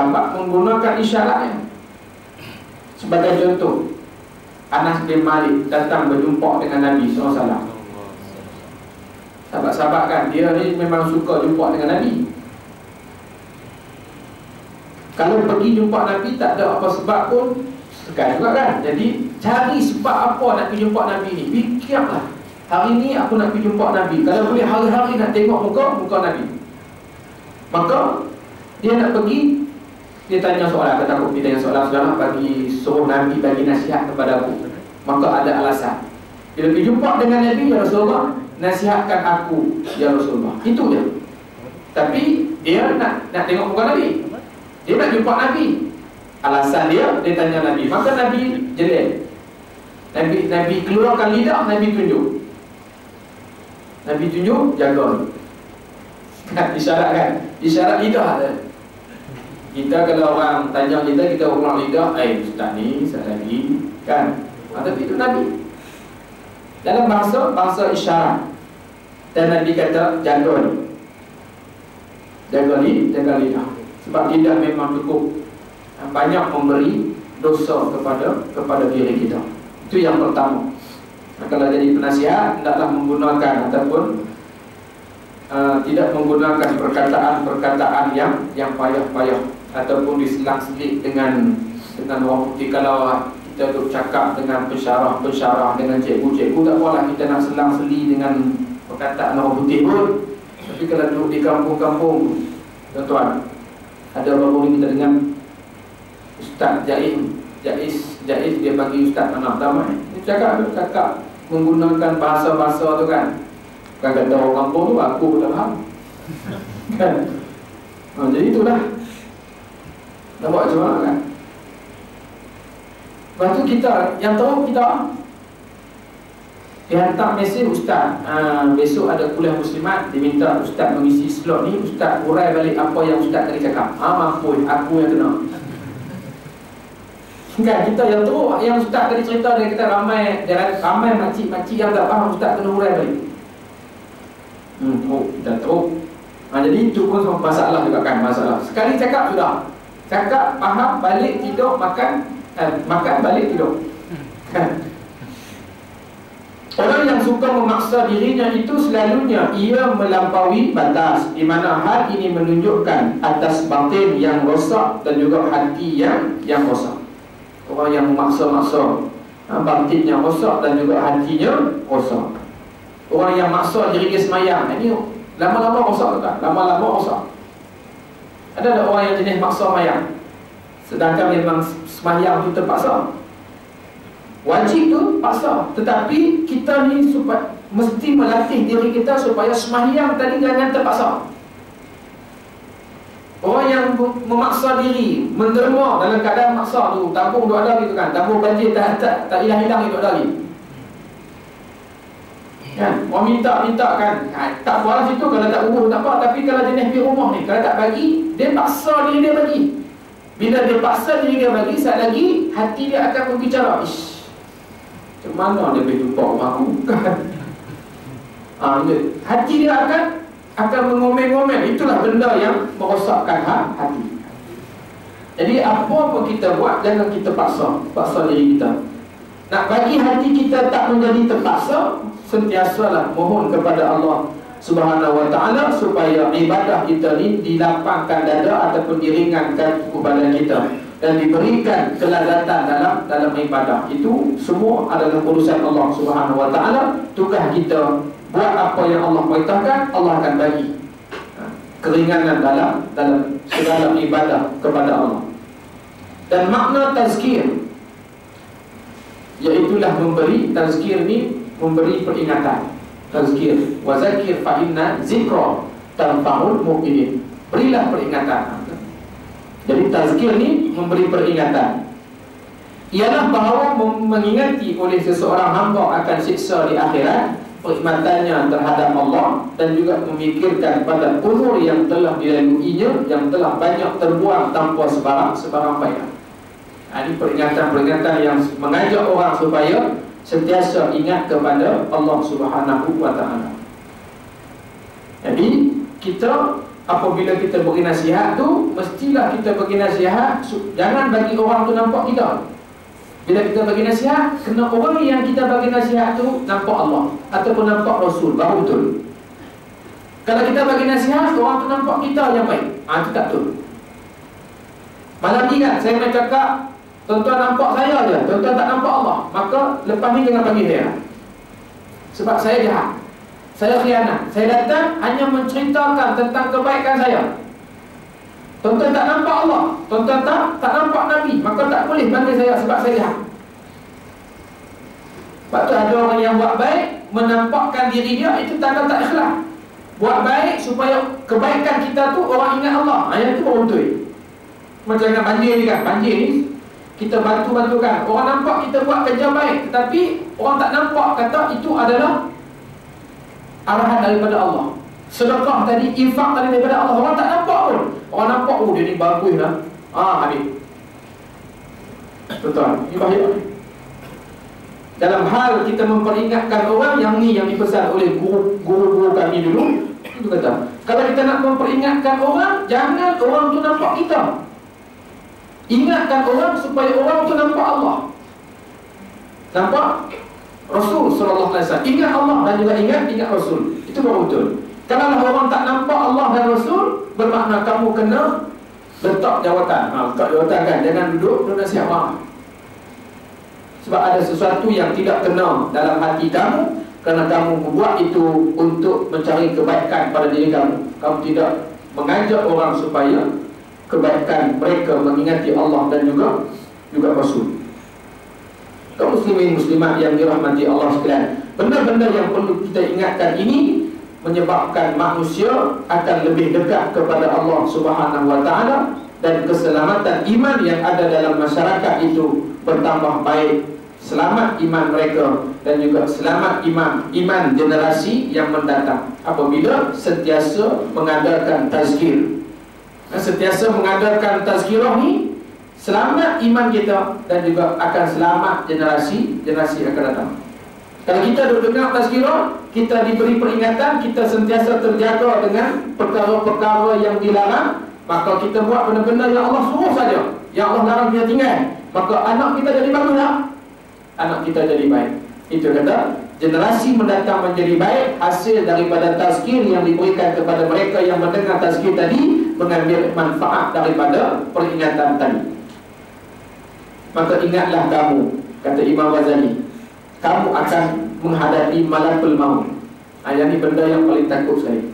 sahabat menggunakan isyaratnya. Sebagai contoh, Anas bin Malik datang berjumpa dengan Nabi SAW. Sahabat-sahabat kan, dia ni memang suka jumpa dengan Nabi. Kalau pergi jumpa Nabi tak ada apa sebab pun segan juga kan. Jadi cari sebab apa nak pergi jumpa Nabi ni. Fikirlah, hari ni aku nak pergi jumpa Nabi. Kalau boleh hari-hari nak tengok muka Nabi. Maka dia nak pergi, dia tanya soalan. Kata aku pergi tanya soalan, sudah bagi suruh Nabi bagi nasihat kepada aku. Maka ada alasan. Bila pergi jumpa dengan Nabi, ya Rasulullah, nasihatkan aku, ya Rasulullah. Itu dia. Tapi dia nak tengok muka Nabi. Dia nak jumpa Nabi. Alasan dia tanya Nabi. Maka Nabi jelek. Nabi keluarkan lidah, Nabi tunjuk. Nabi tunjuk, jaga. Isyarat kan? Isyarat lidah ada. Kita kalau orang tanya kita ulang lidah, ustaz ni saya lagi kan? Tapi itu Nabi. Dalam bahasa isyarat. Dan Nabi kata jaga ni. Jaga lidah. Sebab lidah memang cukup banyak memberi dosa kepada diri kita. Itu yang pertama. Kalau jadi penasihat, hendaklah menggunakan ataupun tidak menggunakan perkataan-perkataan yang payah-payah ataupun diselang-selik dengan orang putih. Kalau kita duk cakap dengan pensyarah dengan cikgu-cikgu, tak apalah kita nak selang-seli dengan perkataan orang putih pun. Tapi kalau duduk di kampung-kampung, tuan-tuan, ada baru kita dengar Ustaz Jaiz dia bagi Ustaz Anak Damai. Dia cakap menggunakan bahasa-bahasa tu kan. Kan kata orang kampung tu, aku tak faham. Kan? Jadi itulah. Nak buat macam mana kan? Lepas tu kita, yang tahu kita dia hantar mesej, Ustaz, besok ada kuliah muslimat, diminta Ustaz mengisi slot ni. Ustaz urai balik apa yang Ustaz tadi cakap. Mampus, aku yang kena. Kan, kita yang tahu, yang Ustaz tadi cerita, dia kata ramai makcik-makcik yang tak faham, Ustaz kena urai balik. Dah tahu. Jadi itu pun masalah juga kan, masalah. Sekali cakap sudah. Cakap, faham, balik, tidur, makan balik, tidur. Kan? Orang yang suka memaksa dirinya itu selalunya ia melampaui batas, di mana hal ini menunjukkan atas batin yang rosak dan juga hati yang rosak. Orang yang memaksa-maksa, batin yang rosak dan juga hatinya rosak. Orang yang maksa diri dia semayang, ini lama-lama rosak tak? Lama-lama rosak. Ada orang yang jenis maksa semayang, sedangkan memang semayang itu terpaksa. Wajib tu paksa. Tetapi kita ni mesti melatih diri kita supaya sembahyang tadi jangan terpaksa. Orang yang memaksa diri, menderma dalam keadaan maksa tu, tabung 2 hari tu kan, tabung banjir tak hilang-hilang itu lagi. Kan? Orang minta kan, tak apalah situ kalau tak urus tak apa. Tapi kalau jenis di rumah ni, kalau tak bagi, dia paksa diri dia bagi. Bila dia paksa diri dia bagi, saat lagi hati dia akan berbicara, macam mana dia boleh jumpa rumah aku kan? Hati dia akan mengomel-ngomel. Itulah benda yang merosakkan hati. Jadi apa kita buat, jangan kita paksa diri kita. Nak bagi hati kita tak menjadi terpaksa, sentiasalah mohon kepada Allah Subhanahu wa ta'ala supaya ibadah kita ni dilapangkan dada ataupun diringankan kepada kita dan diberikan kelazatan dalam ibadah. Itu semua adalah urusan Allah Subhanahu wa ta'ala. Tugas kita buat apa yang Allah perintahkan, Allah akan bagi keringanan dalam segala ibadah kepada Allah. Dan makna tazkir, iaitulah memberi, tazkir ni memberi peringatan. Tazkir, wa zakir fa inna zikra tanfa'ul mu'minin. Berilah peringatan. Jadi tazkir ni memberi peringatan. Ialah bahawa mengingati oleh seseorang hamba akan siksa di akhirat, perkhidmatannya terhadap Allah, dan juga memikirkan pada umur yang telah dilaluinya, yang telah banyak terbuang tanpa sebarang faedah. Ini peringatan-peringatan yang mengajak orang supaya sentiasa ingat kepada Allah Subhanahu wa ta'ala. Jadi kita apabila kita beri nasihat tu, mestilah kita bagi nasihat jangan bagi orang tu nampak kita. Bila kita bagi nasihat, kena orang yang kita bagi nasihat tu nampak Allah ataupun nampak Rasul, baru betul. Kalau kita bagi nasihat, orang tu nampak kita yang baik, itu tak betul. Malam ni kan saya main cakap, tuan-tuan nampak saya je, tuan-tuan tak nampak Allah, maka lepas ni jangan panggil saya. Sebab saya jahat, saya khianat. Saya datang hanya menceritakan tentang kebaikan saya. Tuan-tuan tak nampak Allah, tuan-tuan tak nampak Nabi, maka tak boleh panggil saya sebab saya jahat. Sebab tu ada orang yang buat baik, menampakkan diri dia, itu tanda tak ikhlas. Buat baik supaya kebaikan kita tu orang ingat Allah. Yang tu baru betul. Macam dengan banjir ni kan, banjir ni kita bantu-bantukan, orang nampak kita buat kerja baik, tetapi orang tak nampak kata itu adalah arahan daripada Allah. Sedekah tadi, infak tadi daripada Allah, orang tak nampak pun. Orang nampak, oh dia ni bagus lah, habis. Betul, ini bahaya. Dalam hal kita memperingatkan orang, yang ni yang dipesan oleh guru-guru kami dulu, itu kata, kalau kita nak memperingatkan orang, jangan orang tu nampak kita. Ingatkan orang supaya orang tu nampak Allah, nampak Rasul sallallahu alaihi wasallam. Ingat Allah dan juga ingat Rasul. Itu baru betul. Kalau orang tak nampak Allah dan Rasul, bermakna kamu kena letak jawatan. Letak jawatan kan, jangan duduk nasihat orang. Sebab ada sesuatu yang tidak kena dalam hati kamu, kerana kamu membuat itu untuk mencari kebaikan pada diri kamu. Kamu tidak mengajak orang supaya kebaikan mereka mengingati Allah dan juga Rasul. Kaum muslimin muslimat yang dirahmati Allah sekalian, benda-benda yang perlu kita ingatkan ini menyebabkan manusia akan lebih dekat kepada Allah Subhanahu wa taala, dan keselamatan iman yang ada dalam masyarakat itu bertambah baik. Selamat iman mereka dan juga selamat iman generasi yang mendatang apabila sentiasa mengadakan tazkir. Sentiasa mengadakan tazkirah ni, selamat iman kita dan juga akan selamat generasi yang akan datang. Kalau kita duduk dengar tazkirah, kita diberi peringatan, kita sentiasa terjaga dengan perkara-perkara yang dilarang, maka kita buat benda-benda yang Allah suruh saja, yang Allah larang kita tinggal, maka anak kita jadi bagus tak? Anak kita jadi baik. Itu kata, generasi mendatang menjadi baik hasil daripada tazkir yang diberikan kepada mereka yang mendengar tazkir tadi, mengambil manfaat daripada peringatan tadi. Maka ingatlah kamu, kata Imam Ghazali, kamu akan menghadapi malakul maut. Yang ini benda yang paling takut saya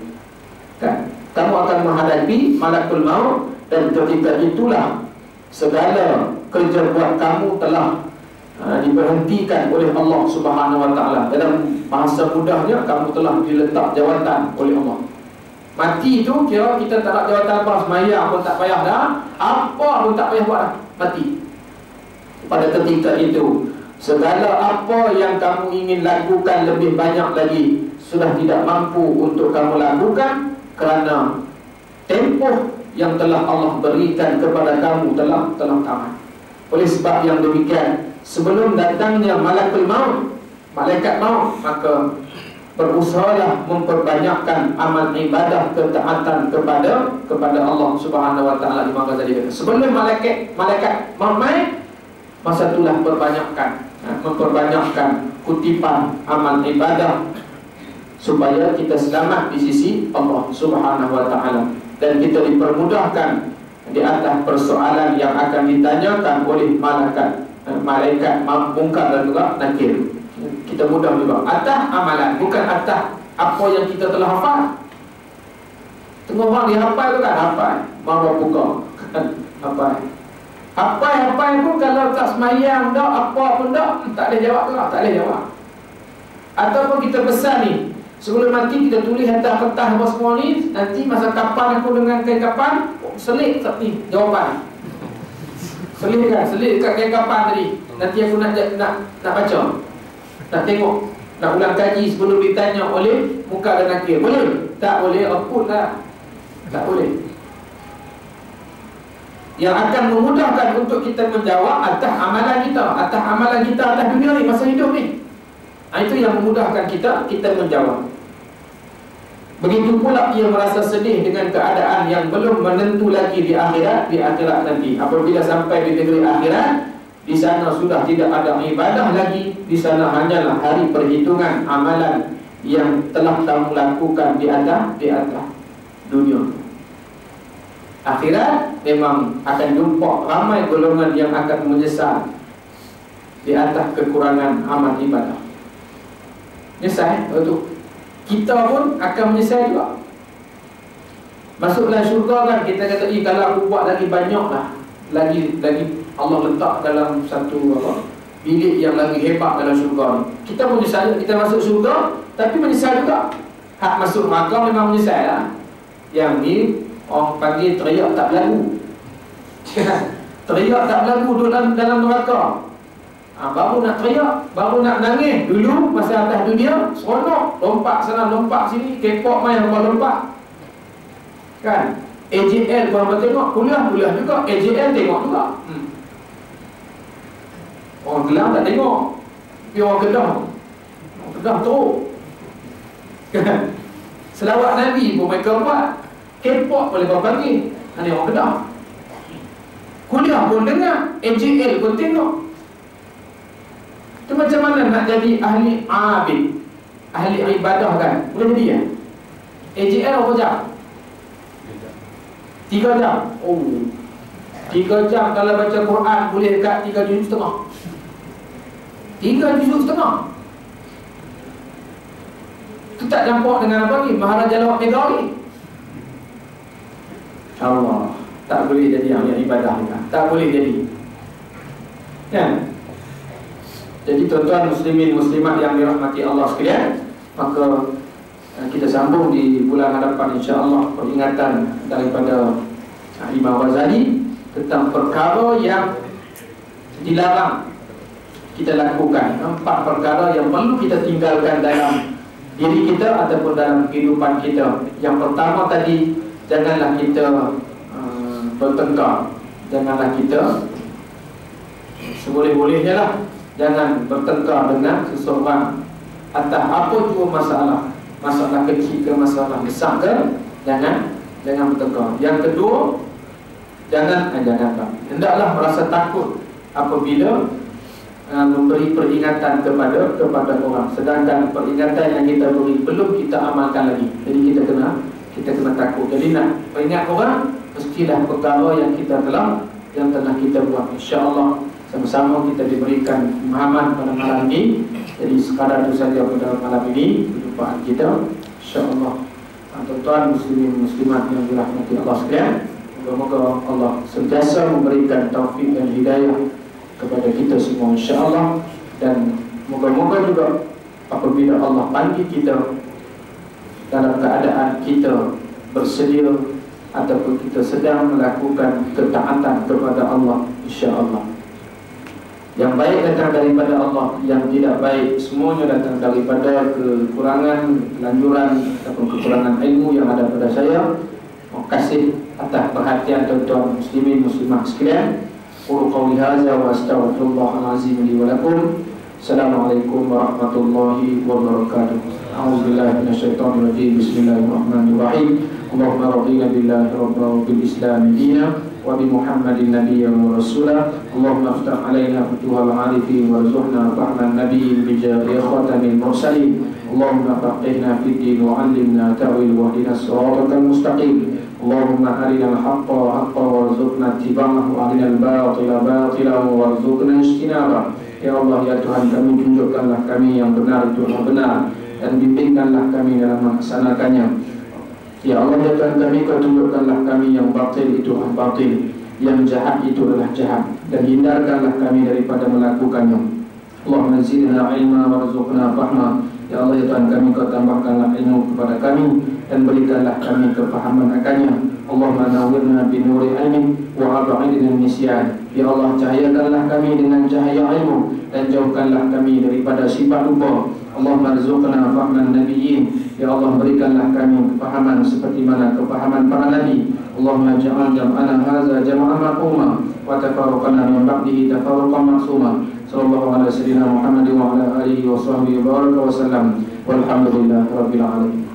kan? Kamu akan menghadapi malakul maut, dan ketika itulah segala kerja buat kamu telah diberhentikan oleh Allah Subhanahu wa taala. Dalam bahasa mudahnya, kamu telah diletak jawatan oleh Allah. Mati itu kira kita tak ada jawatan apa, sembahyang pun tak payah dah, apa pun tak payah buat dah, mati. Pada ketika itu, segala apa yang kamu ingin lakukan lebih banyak lagi sudah tidak mampu untuk kamu lakukan, kerana tempoh yang telah Allah berikan kepada kamu telah tamat. Oleh sebab yang demikian, sebelum datangnya malakul maut, malaikat maut, maka berusahalah memperbanyakkan amal ibadah ketaatan kepada Allah Subhanahu wa taala. Imam Ghazali kata, sebelum malaikat maut main, masa itulah memperbanyakkan kutipan amal ibadah supaya kita selamat di sisi Allah Subhanahu wa taala, dan kita dipermudahkan di atas persoalan yang akan ditanyakan oleh malaikat mungkar dan juga nakir. Kita mudah juga atas amalan, bukan atas apa yang kita telah hafal. Tengok orang dihafal tu kan, hafal marah buka kan, hafal pun kalau tak semayang dah, apa pun dah, tak boleh jawab tu lah, tak boleh jawab. Ataupun kita pesan ni, sebelum mati kita tulis atas kertas apa semua ni, nanti masa kapan aku dengan kain kapan, selit tak ni jawapan. Selit dekat kain kapan tadi. Nanti aku nak baca, nak tengok, nak ulang kaji sebelum ditanya oleh muka dan nakir. Boleh? Tak boleh, apun lah, tak boleh. Yang akan memudahkan untuk kita menjawab atas amalan kita atas dunia ni, masa hidup ni. Itu yang memudahkan kita menjawab. Begitu pula ia merasa sedih dengan keadaan yang belum menentu lagi di akhirat nanti. Apabila sampai di negeri akhirat, di sana sudah tidak ada ibadah lagi. Di sana hanyalah hari perhitungan amalan yang telah kamu lakukan di atas dunia. Akhirat memang akan jumpa ramai golongan yang akan menyesal di atas kekurangan amal ibadah. Menyesal, betul. Kita pun akan menyesal juga. Masuklah syurga kan, kita kata, kalau aku buat lagi banyak lah, lagi Allah letak dalam satu bilik yang lagi hebat dalam syurga ni. Kita menyesal, kita masuk syurga, tapi menyesal juga. Hak masuk neraka memang menyesal lah. Yang ni orang panggil teriak tak berlagu. Teriak tak berlagu dalam neraka. Baru nak teriak, baru nak nangis. Dulu masa atas dunia seronok, lompat sana lompat sini, K-pop main lompat. Kan? AJL kalau tengok, kuliah juga, AJL tengok juga. Orang Kelang tak tengok, tapi orang Kedah teruk. Kan? Selawat Nabi pun mereka buat, K-pop boleh kau panggil. Ini orang Kedah. Kuliah pun dengar, AJL pun tengok. Itu macam mana nak jadi ahli abid, ahli ibadah kan? Boleh jadi ya? AJL berapa jam? 3 jam. Oh, 3 jam kalau baca Quran boleh dekat 3 juz setengah. 3 juz setengah. Itu tak campur dengan apa ni? Maharaja Lawak Megawi. Allah, tak boleh jadi ahli ibadah kita. Tak boleh jadi. Kan? Jadi tuan-tuan muslimin muslimat yang dirahmati Allah sekalian, maka kita sambung di bulan hadapan insya-Allah peringatan daripada Imam Ghazali tentang perkara yang dilarang kita lakukan. 4 perkara yang perlu kita tinggalkan dalam diri kita ataupun dalam kehidupan kita. Yang pertama tadi, janganlah kita bertengkar. Janganlah kita seboleh-bolehnya lah, jangan bertengkar dengan seseorang atas apa jua masalah kecil ke masalah besar ke, jangan bertengkar. Yang kedua, hendaklah merasa takut apabila memberi peringatan kepada orang, sedangkan peringatan yang kita beri belum kita amalkan lagi. Jadi kita kena takut. Jadi nak peringat orang, mestilah perkara yang telah kita buat. InsyaAllah sama-sama kita diberikan pemahaman pada malam ini. Jadi sekadar itu saja pada malam ini perjumpaan kita. InsyaAllah tuan-tuan muslimin muslimat yang dirahmati Allah sekalian, moga-moga Allah sentiasa memberikan taufik dan hidayah kepada kita semua insyaAllah. Dan moga-moga juga apabila Allah panggil kita dalam keadaan kita bersedia ataupun kita sedang melakukan ketaatan kepada Allah, insyaAllah yang baik datang daripada Allah, yang tidak baik semuanya datang daripada kekurangan, kelanjuran ataupun kekurangan ilmu yang ada pada saya. Terima kasih atas perhatian tuan-tuan muslimin muslimat sekalian. Qul qawli hadza wa astaghfirullahal azim li wa lakum. Assalamualaikum warahmatullahi wabarakatuh. A'udzubillahi minasyaitonir rajim. Bismillahirrahmanirrahim. Allahumma rabbina billahi rabban bil islam dina wa bi Muhammadin nabiyyan wa rasula. Allahumma aftah alaina futuhal arifin warzuqna fahman nabiyyin bi jahi khatamil mursalin. Allahumma faqihna fid din wa 'allimna ta'wil wa hdina siratal mustaqim. Allahumma arinal haqqa haqqan warzuqna ittiba'ahu wa arinal batila batilan warzuqna ijtinabah. Ya Allah, ya Tuhan kami, tunjukkanlah kami yang benar itu adalah benar dan bimbingkanlah kami dalam melaksanakannya. Ya Allah, ya Tuhan kami, kau tunjukkanlah kami yang batil itu adalah batil, yang jahat itu adalah jahat, dan hindarkanlah kami daripada melakukannya. Allahumma zidna ilma warzuqna fahma. Ya Allah, ya Tuhan kami, kau tambahkanlah ilmu kepada kami dan berikanlah kami kefahaman akannya. Allahumma nawwirna binuri ilmin wa ab'idna nisyan. Ya Allah, cahayakanlah kami dengan cahaya ilmu dan jauhkanlah kami daripada sifat lupa. Allahumma rzuqna fahman nabiyyin. Ya Allah, berikanlah kami kefahaman seperti mana kefahaman para nabi. Allahumma ja'al jam'ana hadza jam'an marhuma wa tafarraqana min ba'dihi tafarruqan ma'suma. Sallallahu alaihi wasallam Muhammad wa ala alihi wa sahbihi wa baraka wa sallam. Walhamdulillahirabbil alamin.